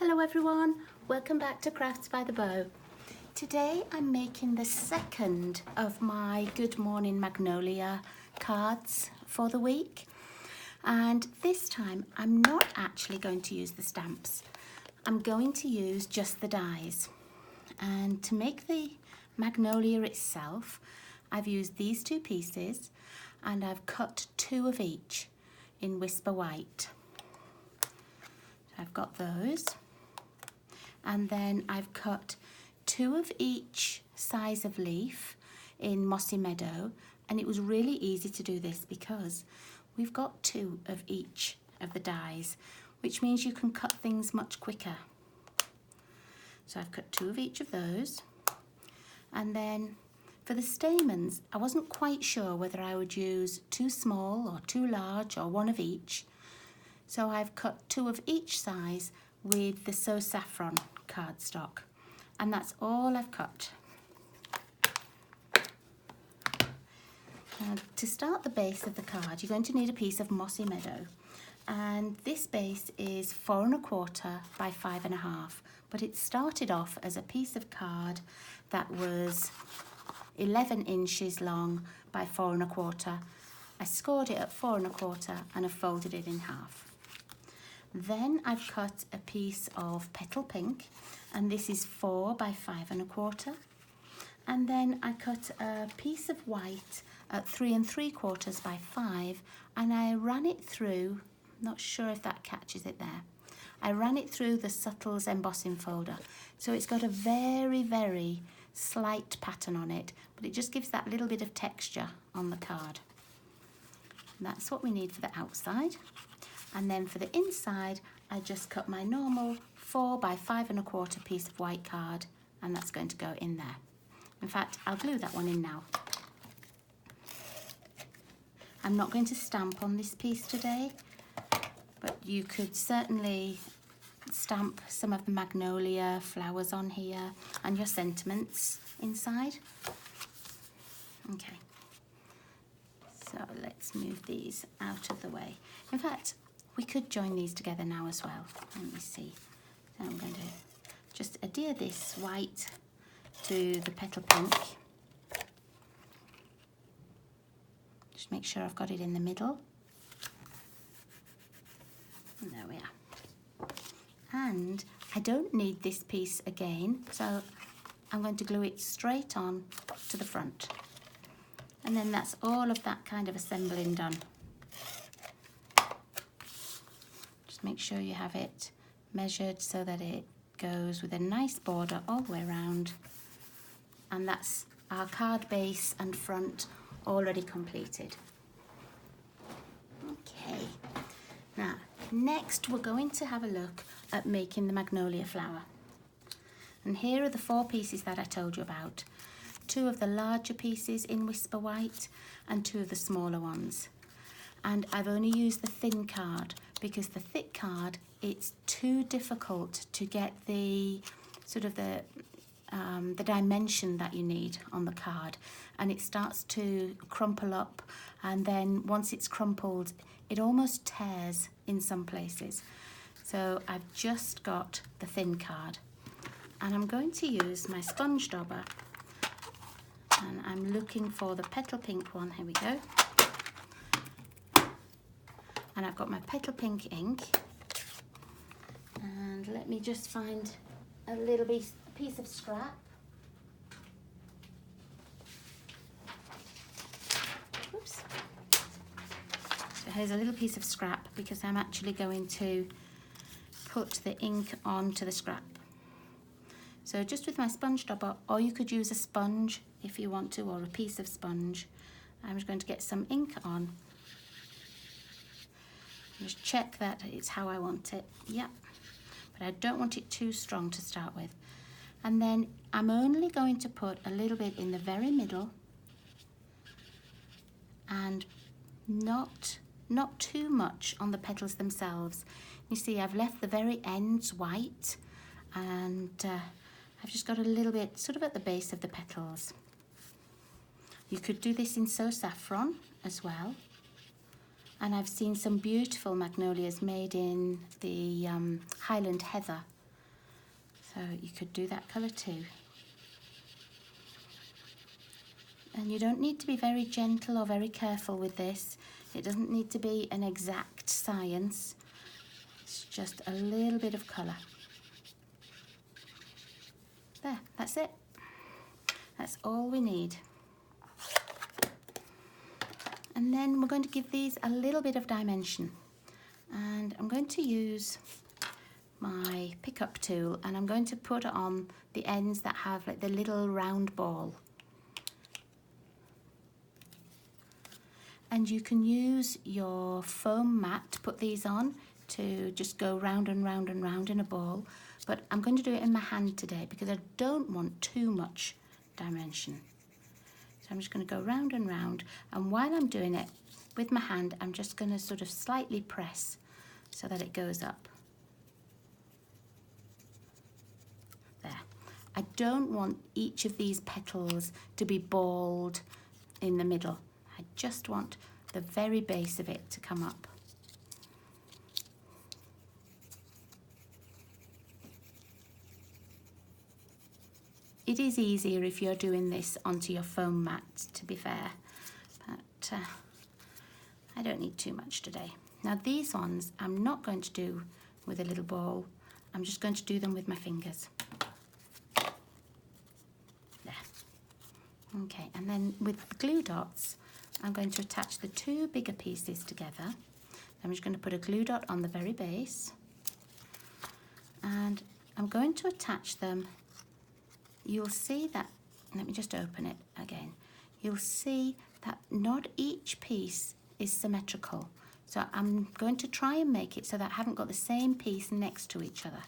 Hello everyone, welcome back to Crafts by the Bow. Today I'm making the second of my Good Morning Magnolia cards for the week, and this time I'm not actually going to use the stamps. I'm going to use just the dies, and to make the magnolia itself I've used these two pieces and I've cut two of each in Whisper White. So I've got those. And then I've cut two of each size of leaf in Mossy Meadow, and it was really easy to do this because we've got two of each of the dies, which means you can cut things much quicker. So I've cut two of each of those, and then for the stamens I wasn't quite sure whether I would use too small or too large or one of each, so I've cut two of each size with the So Saffron cardstock, and that's all I've cut. To start the base of the card you're going to need a piece of Mossy Meadow, and this base is 4 1/4 by 5 1/2, but it started off as a piece of card that was 11 inches long by 4 1/4. I scored it at 4 1/4 and I've folded it in half. Then I've cut a piece of petal pink, and this is 4 by 5 1/4. And then I cut a piece of white at 3 3/4 by 5, and I ran it through, not sure if that catches it there, I ran it through the Subtles embossing folder. So it's got a very slight pattern on it, but it just gives that little bit of texture on the card. And that's what we need for the outside. And then for the inside, I just cut my normal 4 by 5 1/4 piece of white card, and that's going to go in there. In fact, I'll glue that one in now. I'm not going to stamp on this piece today, but you could certainly stamp some of the magnolia flowers on here and your sentiments inside. Okay, so let's move these out of the way. In fact, we could join these together now as well. Let me see. So I'm going to just adhere this white to the petal pink. Just make sure I've got it in the middle. And there we are. And I don't need this piece again, so I'm going to glue it straight on to the front. And then that's all of that kind of assembling done. Make sure you have it measured so that it goes with a nice border all the way around, and that's our card base and front already completed. Okay, now next we're going to have a look at making the magnolia flower, and here are the 4 pieces that I told you about. 2 of the larger pieces in Whisper White and 2 of the smaller ones, and I've only used the thin card because the thick card, it's too difficult to get the sort of the dimension that you need on the card, and it starts to crumple up, and then once it's crumpled it almost tears in some places. So I've just got the thin card, and I'm going to use my sponge dauber, and I'm looking for the petal pink one. Here we go. And I've got my petal pink ink, and let me just find a little piece of scrap. Oops. So here's a little piece of scrap because I'm actually going to put the ink onto the scrap. So just with my sponge dauber, or you could use a sponge if you want to, or a piece of sponge. I'm just going to get some ink on. Just check that it's how I want it. Yep, but I don't want it too strong to start with. And then I'm only going to put a little bit in the very middle, and not too much on the petals themselves. You see, I've left the very ends white, and I've just got a little bit sort of at the base of the petals. You could do this in So Saffron as well. And I've seen some beautiful magnolias made in the Highland Heather So you could do that colour too. And you don't need to be very gentle or very careful with this. It doesn't need to be an exact science. It's just a little bit of colour. There, that's it. That's all we need. And then we're going to give these a little bit of dimension. And I'm going to use my pickup tool and I'm going to put it on the ends that have like the little round ball. And you can use your foam mat to put these on to just go round and round and round in a ball. But I'm going to do it in my hand today because I don't want too much dimension. So I'm just going to go round and round. And while I'm doing it with my hand, I'm just going to sort of slightly press so that it goes up. There. I don't want each of these petals to be balled in the middle. I just want the very base of it to come up. It is easier if you're doing this onto your foam mat, to be fair, but I don't need too much today. Now these ones I'm not going to do with a little ball, I'm just going to do them with my fingers. There. Okay, and then with the glue dots, I'm going to attach the two bigger pieces together. I'm just going to put a glue dot on the very base and I'm going to attach them. You'll see that, let me just open it again. You'll see that not each piece is symmetrical. So I'm going to try and make it so that I haven't got the same piece next to each other.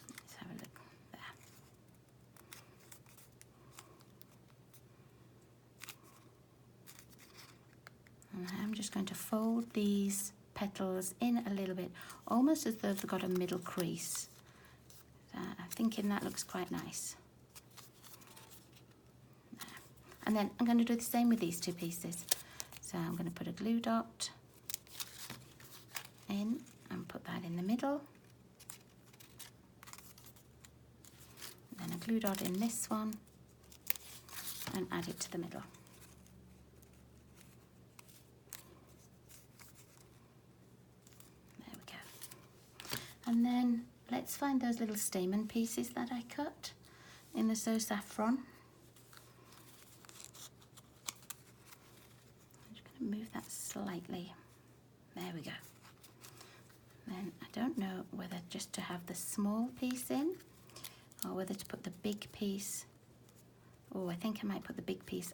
Let's have a look there. And I'm just going to fold these petals in a little bit, almost as though they've got a middle crease. I'm thinking that looks quite nice. And then I'm going to do the same with these two pieces. So I'm going to put a glue dot in and put that in the middle. Then a glue dot in this one and add it to the middle. There we go. And then let's find those little stamen pieces that I cut in the So Saffron. I'm just going to move that slightly. There we go. Then I don't know whether just to have the small piece in or whether to put the big piece. Oh, I think I might put the big piece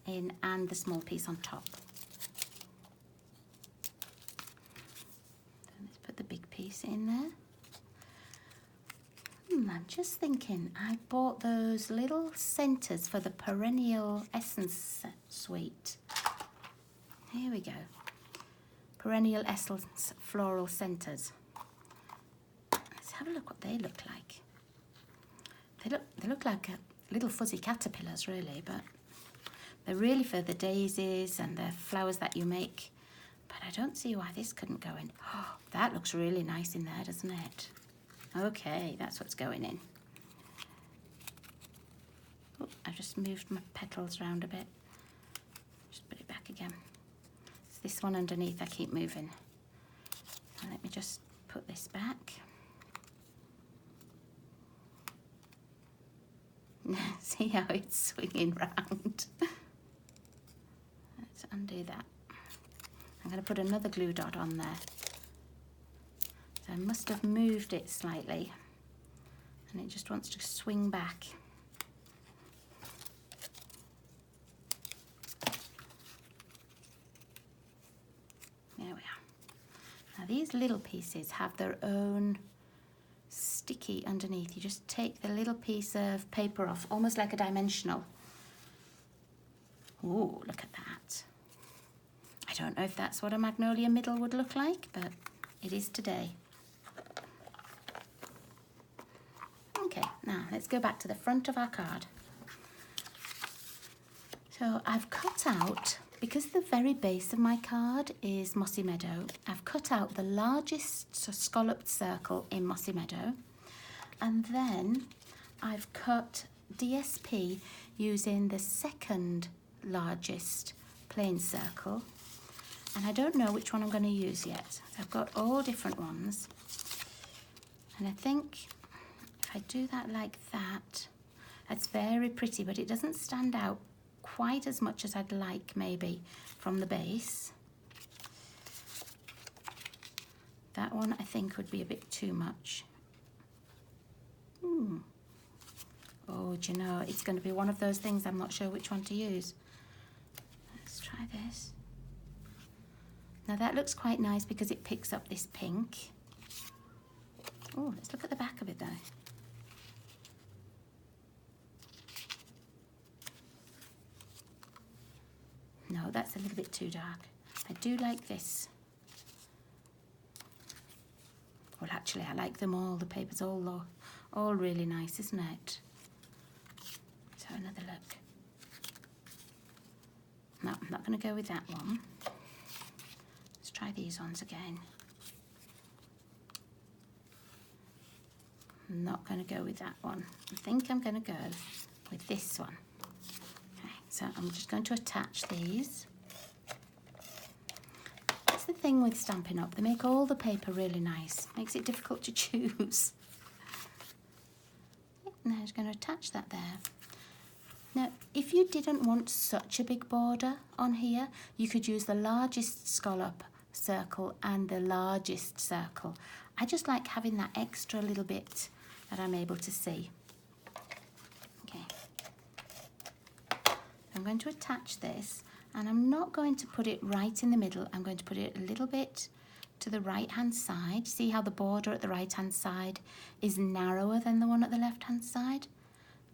in and the small piece on top. So let's put the big piece in there. I'm just thinking, I bought those little centres for the Perennial Essence Suite. Here we go. Perennial Essence Floral Centres. Let's have a look what they look like. They look like little fuzzy caterpillars really, but they're really for the daisies and the flowers that you make. But I don't see why this couldn't go in. Oh, that looks really nice in there, doesn't it? Okay, that's what's going in. Oh, I've just moved my petals around a bit. Just put it back again. It's this one underneath I keep moving. So let me just put this back. See how it's swinging round? Let's undo that. I'm going to put another glue dot on there. I must have moved it slightly and it just wants to swing back. There we are. Now these little pieces have their own sticky underneath. You just take the little piece of paper off, almost like a dimensional. Ooh, look at that. I don't know if that's what a magnolia middle would look like, but it is today. Okay, now let's go back to the front of our card. So I've cut out, because the very base of my card is Mossy Meadow, I've cut out the largest scalloped circle in Mossy Meadow, And then I've cut DSP using the second largest plain circle. And I don't know which one I'm going to use yet. I've got all different ones. And I think if I do that like that, it's very pretty, but it doesn't stand out quite as much as I'd like maybe from the base. That one I think would be a bit too much. Oh, do you know, it's going to be one of those things I'm not sure which one to use. Let's try this. Now that looks quite nice because it picks up this pink. Oh, let's look at the back of it though. No, that's a little bit too dark. I do like this. Well, actually, I like them all. The paper's all really nice, isn't it? Let's have another look. No, I'm not going to go with that one. Let's try these ones again. I'm not going to go with that one. I think I'm going to go with this one. So I'm just going to attach these. That's the thing with Stampin' Up, they make all the paper really nice. Makes it difficult to choose. And I'm just going to attach that there. Now, if you didn't want such a big border on here, you could use the largest scallop circle and the largest circle. I just like having that extra little bit that I'm able to see. I'm going to attach this, and I'm not going to put it right in the middle. I'm going to put it a little bit to the right hand side. See how the border at the right hand side is narrower than the one at the left hand side?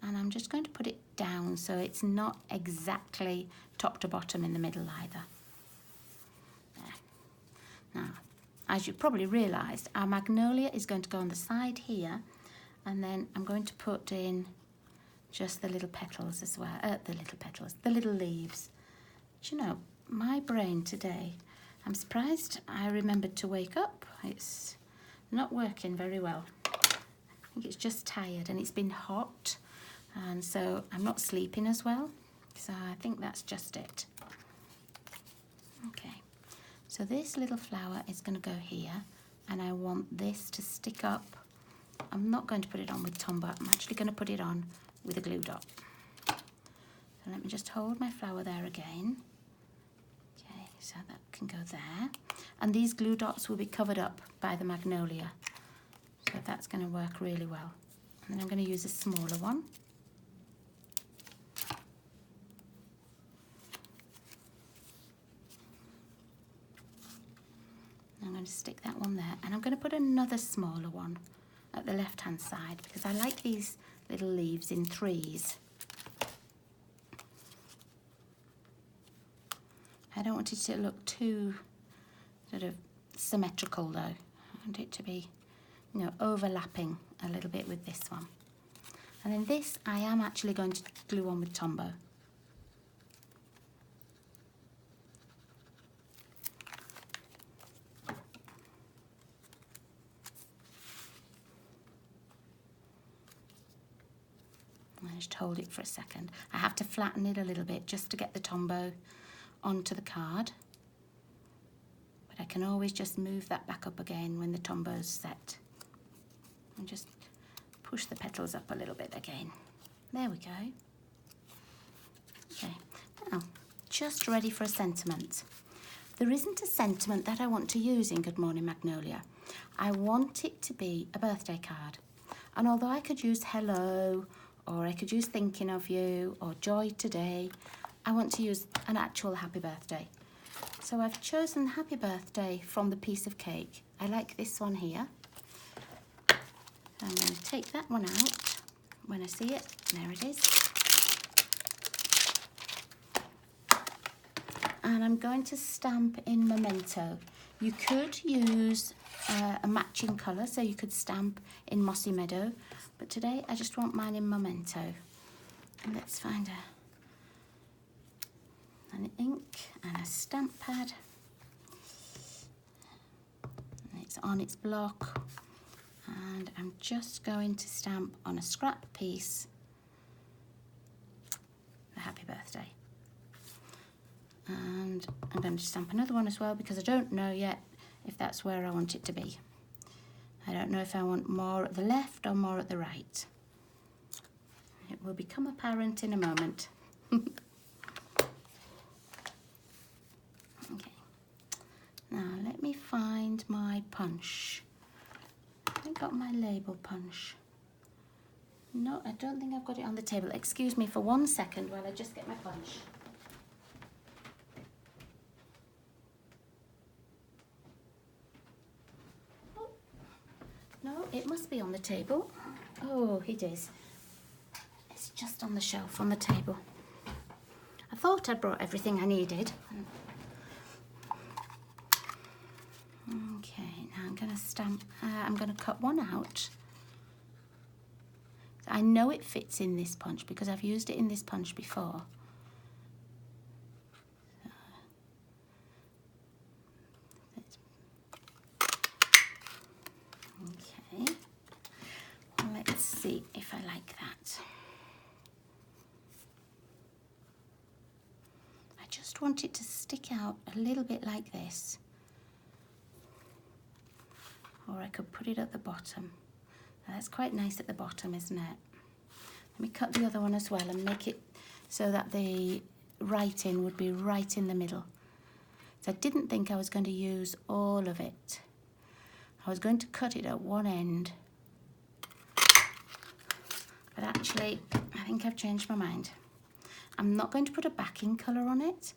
And I'm just going to put it down so it's not exactly top to bottom in the middle either. There. Now, as you probably realised, our magnolia is going to go on the side here, and then I'm going to put in just the little petals as well, the little leaves. Do you know, my brain today, I'm surprised I remembered to wake up. It's not working very well. I think it's just tired, and it's been hot, and so I'm not sleeping as well. So I think that's just it. Okay, so this little flower is going to go here, and I want this to stick up. I'm not going to put it on with Tombow. I'm actually going to put it on with a glue dot. So let me just hold my flower there again. Okay, so that can go there. And these glue dots will be covered up by the magnolia. So that's going to work really well. And then I'm going to use a smaller one. I'm going to stick that one there. And I'm going to put another smaller one at the left-hand side because I like these little leaves in threes. I don't want it to look too sort of symmetrical though. I want it to be, you know, overlapping a little bit with this one. And then this I am actually going to glue on with Tombow. I just hold it for a second. I have to flatten it a little bit just to get the Tombow onto the card. But I can always just move that back up again when the Tombow's set. And just push the petals up a little bit again. There we go. Okay, now just ready for a sentiment. There isn't a sentiment that I want to use in Good Morning Magnolia. I want it to be a birthday card. And although I could use hello, or I could use thinking of you, or joy today, I want to use an actual happy birthday. So I've chosen happy birthday from the piece of cake. I like this one here. I'm going to take that one out when I see it. There it is. And I'm going to stamp in Memento. You could use a matching colour, so you could stamp in Mossy Meadow, but today I just want mine in Memento. And let's find an ink and a stamp pad. And it's on its block, And I'm just going to stamp on a scrap piece the happy birthday. And I'm going to stamp another one as well because I don't know yet if that's where I want it to be. I don't know if I want more at the left or more at the right. It will become apparent in a moment. Okay. Now let me find my punch. I got my label punch. No, I don't think I've got it on the table. Excuse me for 1 second while I just get my punch. Oh, no, it must be on the table. Oh, it is. It's just on the shelf on the table. I thought I'd brought everything I needed. Okay, now I'm going to stamp, I'm going to cut one out. I know it fits in this punch because I've used it in this punch before. Okay, let's see if I like that. I just want it to stick out a little bit like this. Or I could put it at the bottom. That's quite nice at the bottom, isn't it? Let me cut the other one as well and make it so that the writing would be right in the middle. So I didn't think I was going to use all of it. I was going to cut it at one end. But actually, I think I've changed my mind. I'm not going to put a backing colour on it.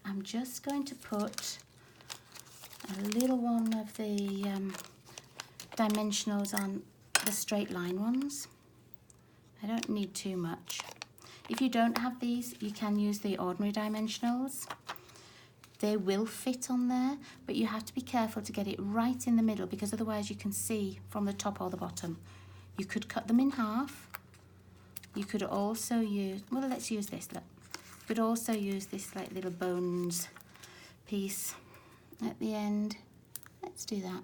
I'm just going to put a little one of the dimensionals on the straight line ones. I don't need too much. If you don't have these, you can use the ordinary dimensionals. They will fit on there, but you have to be careful to get it right in the middle because otherwise you can see from the top or the bottom. You could cut them in half. You could also use, well, let's use this, look. You could also use this like little bones piece at the end. Let's do that.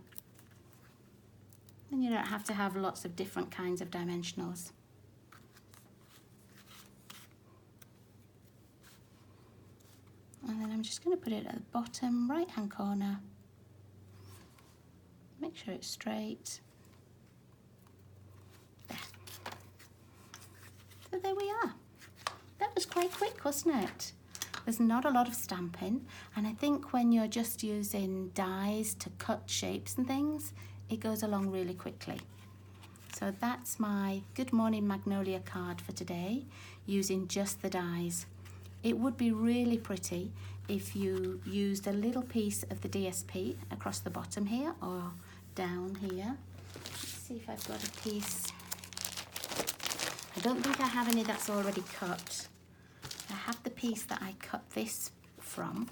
And you don't have to have lots of different kinds of dimensionals. And then I'm just going to put it at the bottom right hand corner. Make sure it's straight. There. So there we are. That was quite quick, wasn't it? There's not a lot of stamping, and I think when you're just using dies to cut shapes and things, it goes along really quickly. So that's my Good Morning Magnolia card for today, using just the dies. It would be really pretty if you used a little piece of the DSP across the bottom here or down here. Let's see if I've got a piece. I don't think I have any that's already cut. I have the piece that I cut this from.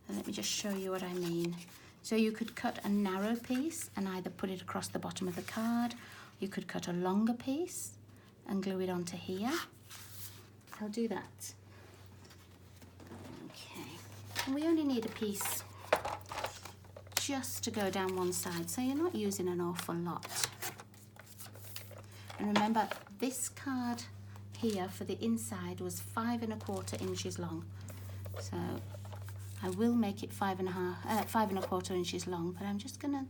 And let me just show you what I mean. So you could cut a narrow piece and either put it across the bottom of the card. You could cut a longer piece and glue it onto here. I'll do that. Okay, and we only need a piece just to go down one side, so you're not using an awful lot. And remember, this card here for the inside was 5 1/4 inches long. So I will make it 5 1/4 inches long, but I'm just gonna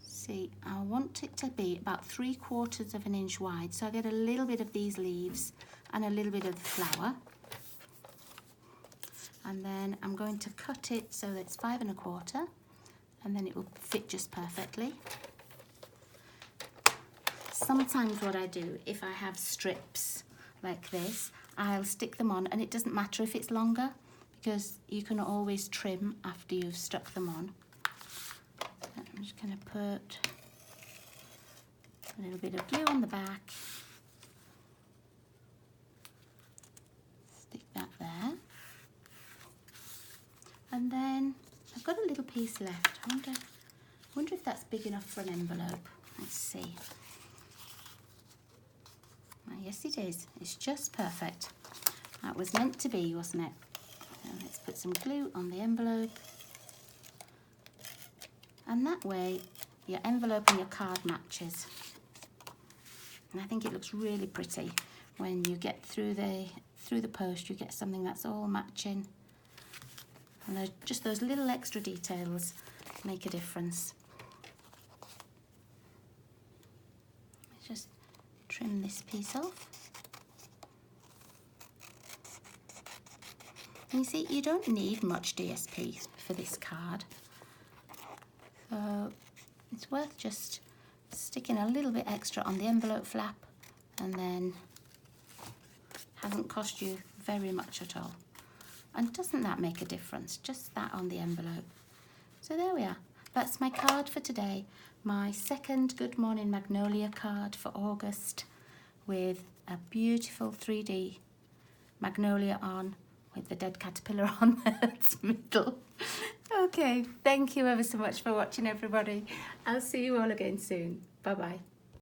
see, I want it to be about 3/4 of an inch wide. So I get a little bit of these leaves and a little bit of the flower. And then I'm going to cut it so that it's 5 1/4, and then it will fit just perfectly. Sometimes what I do, if I have strips like this, I'll stick them on, and it doesn't matter if it's longer because you can always trim after you've stuck them on. I'm just going to put a little bit of glue on the back. Stick that there. And then I've got a little piece left. I wonder if that's big enough for an envelope. Let's see. Oh, yes, it is. It's just perfect. That was meant to be, wasn't it? So let's put some glue on the envelope. And that way your envelope and your card matches. And I think it looks really pretty when you get through the post, you get something that's all matching. And just those little extra details make a difference. Let's just trim this piece off. And you see, you don't need much DSP for this card. So it's worth just sticking a little bit extra on the envelope flap, and then hasn't cost you very much at all. And doesn't that make a difference? Just that on the envelope. So there we are. That's my card for today. My second Good Morning Magnolia card for August, with a beautiful 3D magnolia on, with the dead caterpillar on its middle. Okay, thank you ever so much for watching, everybody. I'll see you all again soon. Bye-bye.